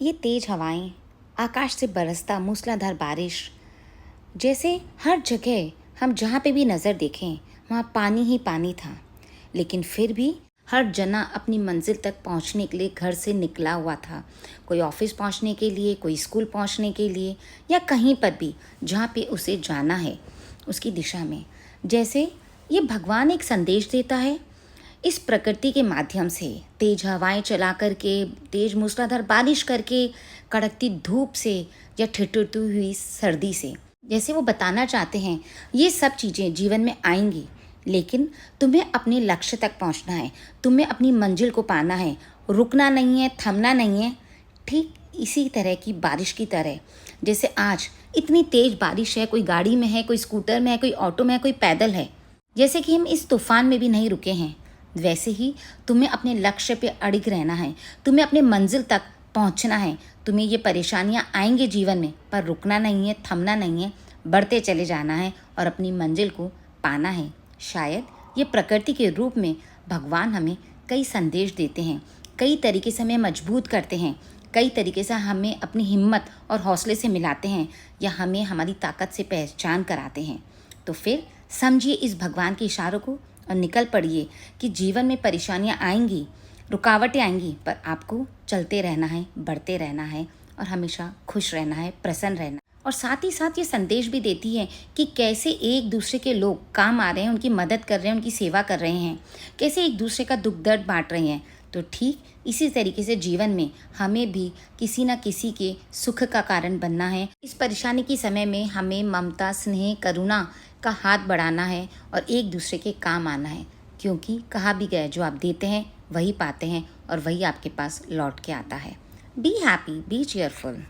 ये तेज हवाएं, आकाश से बरसता मूसलाधार बारिश, जैसे हर जगह हम जहाँ पे भी नज़र देखें वहाँ पानी ही पानी था। लेकिन फिर भी हर जना अपनी मंजिल तक पहुँचने के लिए घर से निकला हुआ था। कोई ऑफिस पहुँचने के लिए, कोई स्कूल पहुँचने के लिए, या कहीं पर भी जहाँ पे उसे जाना है उसकी दिशा में। जैसे ये भगवान एक संदेश देता है इस प्रकृति के माध्यम से, तेज हवाएं चला करके, तेज मूसलाधार बारिश करके, कड़कती धूप से, या ठिठुरती हुई सर्दी से। जैसे वो बताना चाहते हैं ये सब चीज़ें जीवन में आएंगी, लेकिन तुम्हें अपने लक्ष्य तक पहुंचना है, तुम्हें अपनी मंजिल को पाना है, रुकना नहीं है, थमना नहीं है। ठीक इसी तरह की बारिश की तरह, जैसे आज इतनी तेज बारिश है, कोई गाड़ी में है, कोई स्कूटर में है, कोई ऑटो में है, कोई पैदल है, जैसे कि हम इस तूफान में भी नहीं रुके हैं, वैसे ही तुम्हें अपने लक्ष्य पे अड़िग रहना है, तुम्हें अपने मंजिल तक पहुंचना है। तुम्हें ये परेशानियां आएंगे जीवन में, पर रुकना नहीं है, थमना नहीं है, बढ़ते चले जाना है और अपनी मंजिल को पाना है। शायद ये प्रकृति के रूप में भगवान हमें कई संदेश देते हैं, कई तरीके से हमें मजबूत करते हैं, कई तरीके से हमें अपनी हिम्मत और हौसले से मिलाते हैं, या हमें हमारी ताकत से पहचान कराते हैं। तो फिर समझिए इस भगवान के इशारों को और निकल पड़िए कि जीवन में परेशानियां आएंगी, रुकावटें आएंगी, पर आपको चलते रहना है, बढ़ते रहना है और हमेशा खुश रहना है, प्रसन्न रहना है। और साथ ही साथ ये संदेश भी देती है कि कैसे एक दूसरे के लोग काम आ रहे हैं, उनकी मदद कर रहे हैं, उनकी सेवा कर रहे हैं, कैसे एक दूसरे का दुख दर्द बांट रहे हैं। तो ठीक इसी तरीके से जीवन में हमें भी किसी न किसी के सुख का कारण बनना है। इस परेशानी के समय में हमें ममता, स्नेह, करुणा का हाथ बढ़ाना है और एक दूसरे के काम आना है, क्योंकि कहा भी गया जो आप देते हैं वही पाते हैं और वही आपके पास लौट के आता है। Be happy, B cheerful.